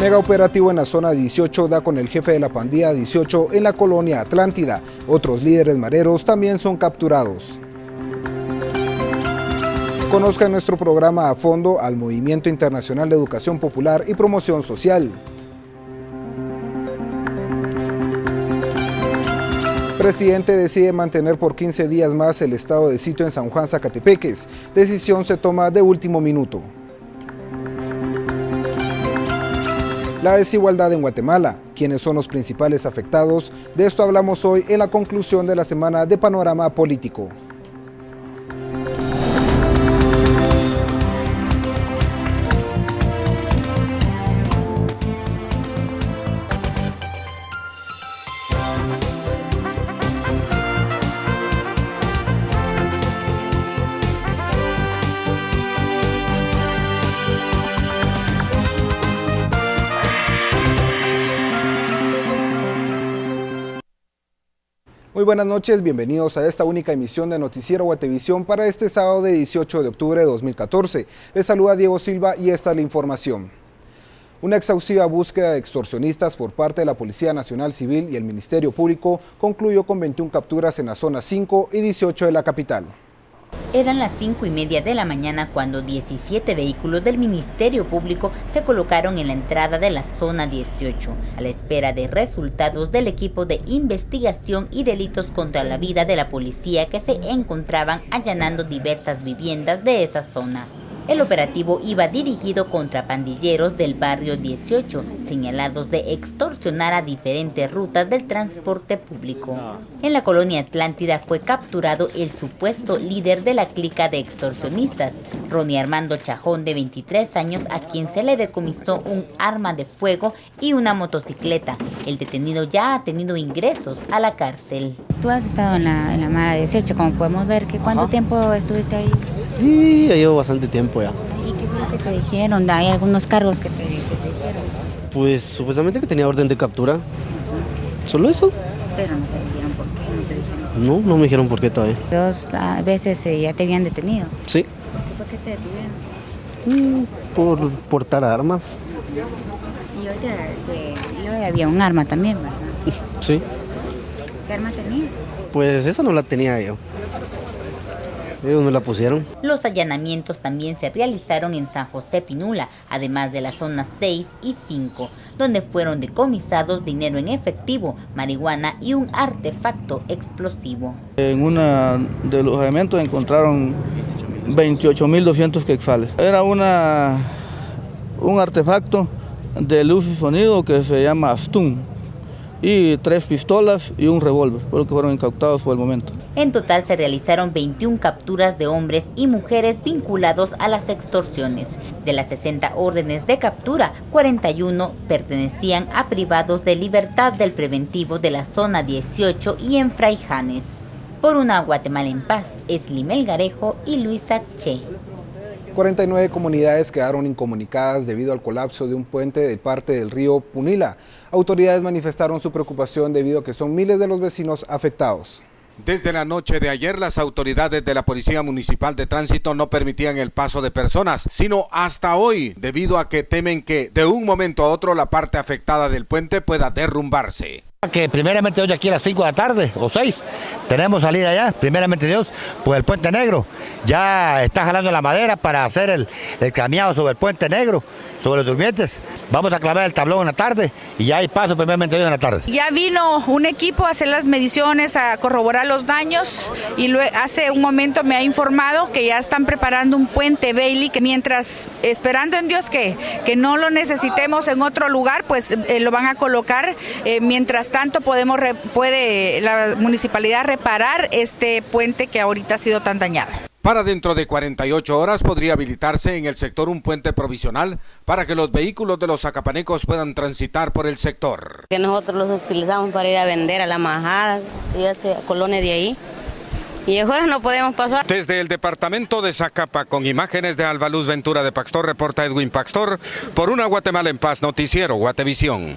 Mega operativo en la zona 18 da con el jefe de la pandilla 18 en la colonia Atlántida. Otros líderes mareros también son capturados. Conozca en nuestro programa a fondo al Movimiento Internacional de Educación Popular y Promoción Social. Presidente decide mantener por 15 días más el estado de sitio en San Juan, Zacatepeques. Decisión se toma de último minuto. La desigualdad en Guatemala. ¿Quiénes son los principales afectados? De esto hablamos hoy en la conclusión de la semana de Panorama Político. Muy buenas noches, bienvenidos a esta única emisión de Noticiero Guatevisión para este sábado de 18 de octubre de 2014. Les saluda Diego Silva y esta es la información. Una exhaustiva búsqueda de extorsionistas por parte de la Policía Nacional Civil y el Ministerio Público concluyó con 21 capturas en la zona 5 y 18 de la capital. Eran las 5:30 de la mañana cuando 17 vehículos del Ministerio Público se colocaron en la entrada de la zona 18, a la espera de resultados del equipo de investigación y delitos contra la vida de la policía que se encontraban allanando diversas viviendas de esa zona. El operativo iba dirigido contra pandilleros del barrio 18, señalados de extorsionar a diferentes rutas del transporte público. En la colonia Atlántida fue capturado el supuesto líder de la clica de extorsionistas, Ronnie Armando Chajón, de 23 años, a quien se le decomisó un arma de fuego y una motocicleta. El detenido ya ha tenido ingresos a la cárcel. Tú has estado en la Mara 18, como podemos ver. ¿Cuánto tiempo estuviste ahí? Y ya llevo bastante tiempo ya. ¿Y qué fue lo que te dijeron? ¿Hay algunos cargos que te dijeron? Pues supuestamente que tenía orden de captura. ¿Solo eso? Pero no te dijeron por qué, no te dijeron. No me dijeron por qué todavía. 2 veces ya te habían detenido. Sí. ¿Por qué te detuvieron? Por portar armas. Y hoy había un arma también, ¿verdad? Sí. ¿Qué arma tenías? Pues esa no la tenía yo. Ellos me la pusieron. Los allanamientos también se realizaron en San José Pinula, además de las zonas 6 y 5, donde fueron decomisados dinero en efectivo, marihuana y un artefacto explosivo. En uno de los elementos encontraron 28.200 quetzales. Era un artefacto de luz y sonido que se llama Astun, y 3 pistolas y un revólver, fue lo que fueron incautados por el momento. En total se realizaron 21 capturas de hombres y mujeres vinculados a las extorsiones. De las 60 órdenes de captura, 41 pertenecían a privados de libertad del preventivo de la zona 18 y en Fraijanes. Por una Guatemala en paz, Esli Melgarejo y Luisa Che. 49 comunidades quedaron incomunicadas debido al colapso de un puente de parte del río Punila. Autoridades manifestaron su preocupación debido a que son miles de los vecinos afectados. Desde la noche de ayer, las autoridades de la Policía Municipal de Tránsito no permitían el paso de personas, sino hasta hoy, debido a que temen que de un momento a otro la parte afectada del puente pueda derrumbarse. Que primeramente hoy aquí a las 5 de la tarde o 6 tenemos salida ya, primeramente Dios, pues el Puente Negro ya está jalando la madera para hacer el caminado sobre el Puente Negro, sobre los durmientes. Vamos a clavar el tablón en la tarde y ya hay paso primeramente Dios en la tarde. Ya vino un equipo a hacer las mediciones, a corroborar los daños y hace un momento me ha informado que ya están preparando un puente Bailey, que mientras, esperando en Dios que no lo necesitemos en otro lugar, pues lo van a colocar. Mientras tanto puede la municipalidad reparar este puente que ahorita ha sido tan dañado. Para dentro de 48 horas podría habilitarse en el sector un puente provisional para que los vehículos de los zacapanecos puedan transitar por el sector. Que nosotros los utilizamos para ir a vender a la majada y a colones de ahí. Y ahora no podemos pasar. Desde el departamento de Zacapa, con imágenes de Alba Luz Ventura de Paxtor, reporta Edwin Paxtor, por una Guatemala en paz, Noticiero Guatevisión.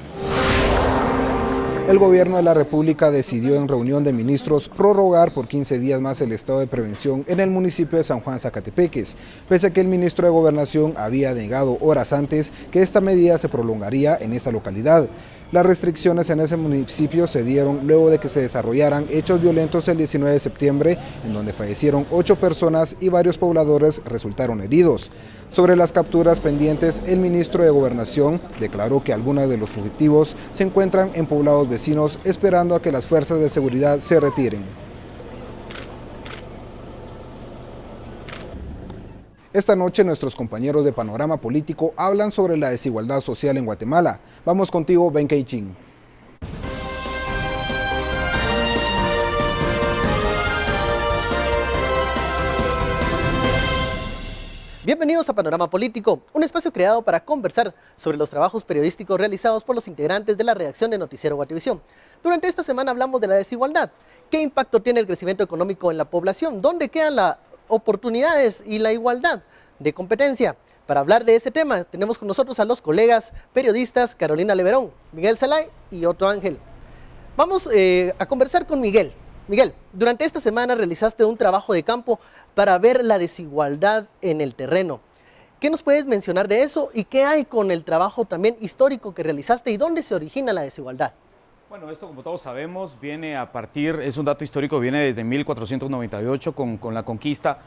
El gobierno de la República decidió en reunión de ministros prorrogar por 15 días más el estado de prevención en el municipio de San Juan Zacatepeques, pese a que el ministro de Gobernación había negado horas antes que esta medida se prolongaría en esa localidad. Las restricciones en ese municipio se dieron luego de que se desarrollaran hechos violentos el 19 de septiembre, en donde fallecieron 8 personas y varios pobladores resultaron heridos. Sobre las capturas pendientes, el ministro de Gobernación declaró que algunos de los fugitivos se encuentran en poblados vecinos esperando a que las fuerzas de seguridad se retiren. Esta noche nuestros compañeros de Panorama Político hablan sobre la desigualdad social en Guatemala. Vamos contigo, Ben Keichin. Bienvenidos a Panorama Político, un espacio creado para conversar sobre los trabajos periodísticos realizados por los integrantes de la redacción de Noticiero Guatevisión. Durante esta semana hablamos de la desigualdad. ¿Qué impacto tiene el crecimiento económico en la población? ¿Dónde quedan las oportunidades y la igualdad de competencia? Para hablar de ese tema tenemos con nosotros a los colegas periodistas Carolina Leverón, Miguel Zelay y Otto Ángel. Vamos a conversar con Miguel. Miguel, durante esta semana realizaste un trabajo de campo para ver la desigualdad en el terreno. ¿Qué nos puedes mencionar de eso y qué hay con el trabajo también histórico que realizaste y dónde se origina la desigualdad? Bueno, esto como todos sabemos viene a partir, es un dato histórico, viene desde 1498 con la conquista.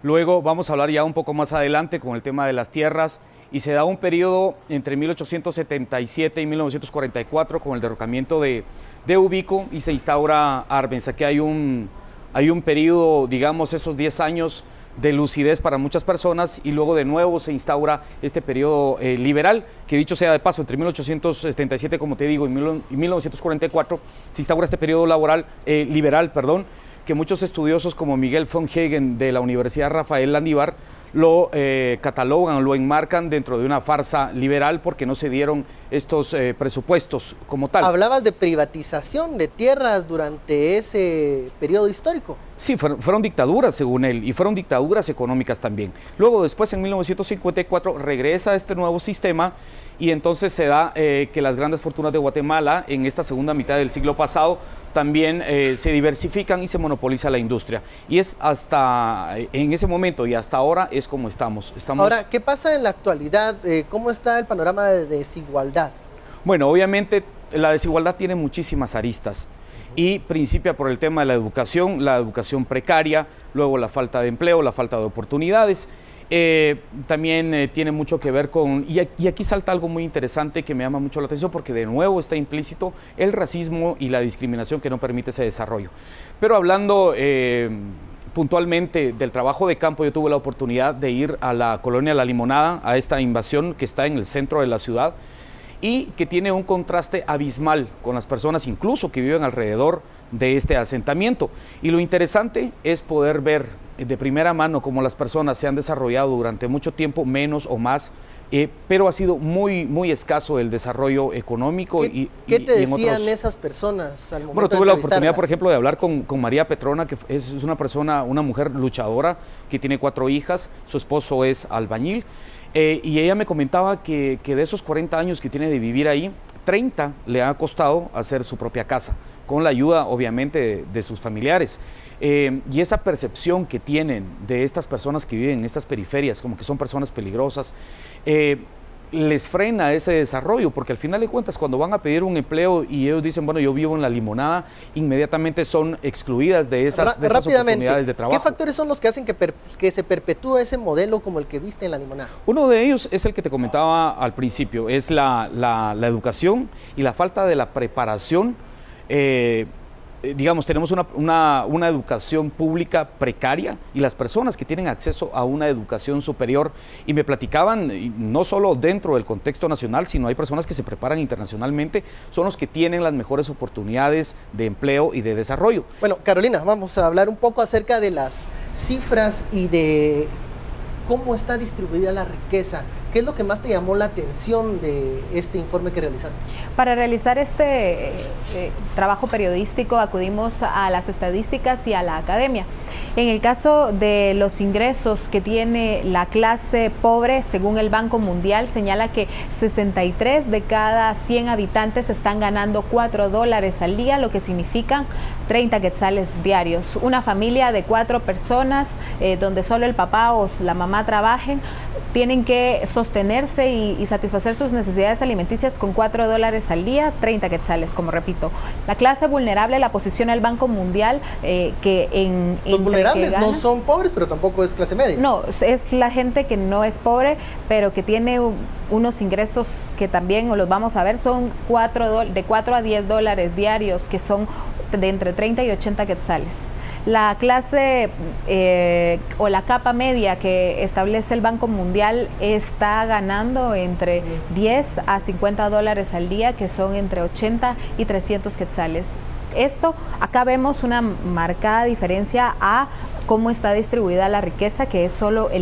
Luego vamos a hablar ya un poco más adelante con el tema de las tierras y se da un periodo entre 1877 y 1944 con el derrocamiento de Ubico y se instaura Arbenz. Aquí hay un periodo, digamos, esos 10 años de lucidez para muchas personas y luego de nuevo se instaura este periodo liberal, que dicho sea de paso, entre 1877, como te digo, y 1944 se instaura este periodo liberal, que muchos estudiosos como Miguel von Hagen de la Universidad Rafael Landívar lo catalogan, lo enmarcan dentro de una farsa liberal porque no se dieron estos presupuestos como tal. Hablabas de privatización de tierras durante ese periodo histórico. Sí, fueron dictaduras según él y fueron dictaduras económicas también. Luego después en 1954 regresa este nuevo sistema y entonces se da que las grandes fortunas de Guatemala en esta segunda mitad del siglo pasado también se diversifican y se monopoliza la industria. Y es hasta en ese momento y hasta ahora es como estamos. Ahora, ¿qué pasa en la actualidad? ¿Cómo está el panorama de desigualdad? Bueno, obviamente la desigualdad tiene muchísimas aristas y principia por el tema de la educación precaria, luego la falta de empleo, la falta de oportunidades. También tiene mucho que ver con, y aquí salta algo muy interesante que me llama mucho la atención porque de nuevo está implícito el racismo y la discriminación que no permite ese desarrollo. Pero hablando puntualmente del trabajo de campo, yo tuve la oportunidad de ir a la colonia La Limonada, a esta invasión que está en el centro de la ciudad y que tiene un contraste abismal con las personas incluso que viven alrededor de este asentamiento. Y lo interesante es poder ver de primera mano cómo las personas se han desarrollado durante mucho tiempo, menos o más, pero ha sido muy, muy escaso el desarrollo económico. ¿Qué te decían esas personas al momento? Bueno, tuve la oportunidad, por ejemplo, de hablar con María Petrona, que es una mujer luchadora que tiene 4 hijas, su esposo es albañil, y ella me comentaba que de esos 40 años que tiene de vivir ahí, 30 le ha costado hacer su propia casa, con la ayuda obviamente de sus familiares. Y esa percepción que tienen de estas personas que viven en estas periferias, como que son personas peligrosas, les frena ese desarrollo, porque al final de cuentas cuando van a pedir un empleo y ellos dicen, bueno, yo vivo en La Limonada, inmediatamente son excluidas de esas oportunidades de trabajo. ¿Qué factores son los que hacen que se perpetúe ese modelo como el que viste en La Limonada? Uno de ellos es el que te comentaba al principio, es la educación y la falta de la preparación. Digamos, tenemos una educación pública precaria y las personas que tienen acceso a una educación superior, y me platicaban, no solo dentro del contexto nacional, sino hay personas que se preparan internacionalmente, son los que tienen las mejores oportunidades de empleo y de desarrollo. Bueno, Carolina, vamos a hablar un poco acerca de las cifras y de cómo está distribuida la riqueza. ¿qué es lo que más te llamó la atención de este informe que realizaste? Para realizar este trabajo periodístico acudimos a las estadísticas y a la academia. En el caso de los ingresos que tiene la clase pobre, según el Banco Mundial, señala que 63 de cada 100 habitantes están ganando $4 al día, lo que significa 30 quetzales diarios. Una familia de 4 personas, donde solo el papá o la mamá trabajen, tienen que sostenerse y satisfacer sus necesidades alimenticias con $4 al día, 30 quetzales, como repito. La clase vulnerable la posiciona el Banco Mundial, que los vulnerables no son pobres, pero tampoco es clase media. No, es la gente que no es pobre, pero que tiene unos ingresos que también, o los vamos a ver, son de 4 a $10 diarios, que son de entre 30 y 80 quetzales. La clase o la capa media que establece el Banco Mundial está ganando entre 10 a $50 al día, que son entre 80 y 300 quetzales. Acá vemos una marcada diferencia a cómo está distribuida la riqueza, que es solo en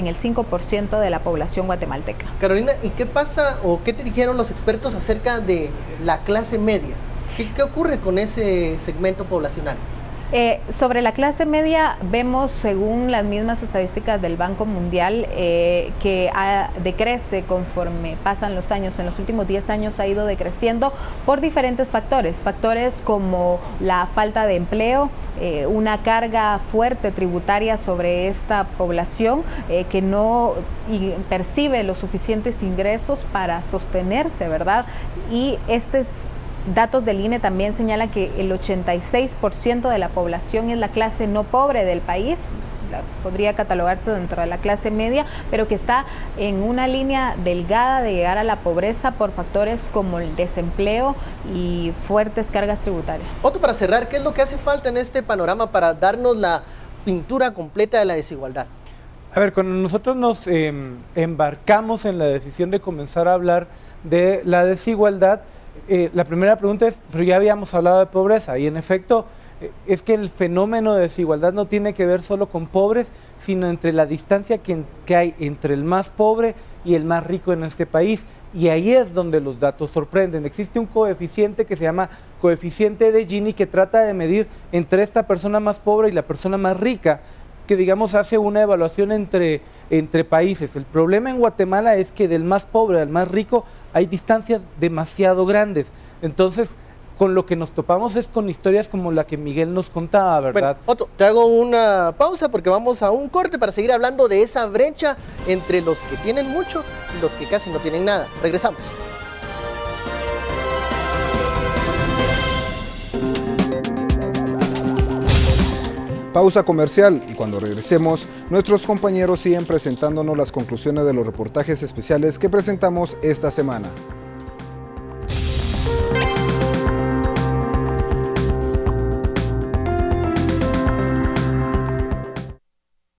el 5% de la población guatemalteca. Carolina, ¿y qué pasa o qué te dijeron los expertos acerca de la clase media? ¿Qué ocurre con ese segmento poblacional? Sobre la clase media vemos, según las mismas estadísticas del Banco Mundial, que decrece conforme pasan los años. En los últimos 10 años ha ido decreciendo por diferentes factores como la falta de empleo, una carga fuerte tributaria sobre esta población que no percibe los suficientes ingresos para sostenerse, ¿verdad? Y datos del INE también señalan que el 86% de la población es la clase no pobre del país, podría catalogarse dentro de la clase media, pero que está en una línea delgada de llegar a la pobreza por factores como el desempleo y fuertes cargas tributarias. Otto, para cerrar, ¿qué es lo que hace falta en este panorama para darnos la pintura completa de la desigualdad? A ver, cuando nosotros nos embarcamos en la decisión de comenzar a hablar de la desigualdad, la primera pregunta es, pero ya habíamos hablado de pobreza, y en efecto es que el fenómeno de desigualdad no tiene que ver solo con pobres, sino entre la distancia que hay entre el más pobre y el más rico en este país, y ahí es donde los datos sorprenden. Existe un coeficiente que se llama coeficiente de Gini, que trata de medir entre esta persona más pobre y la persona más rica, que digamos hace una evaluación entre países. El problema en Guatemala es que del más pobre al más rico hay distancias demasiado grandes. Entonces, con lo que nos topamos es con historias como la que Miguel nos contaba, ¿verdad? Bueno, Otto, te hago una pausa porque vamos a un corte para seguir hablando de esa brecha entre los que tienen mucho y los que casi no tienen nada. Regresamos. Pausa comercial, y cuando regresemos, nuestros compañeros siguen presentándonos las conclusiones de los reportajes especiales que presentamos esta semana.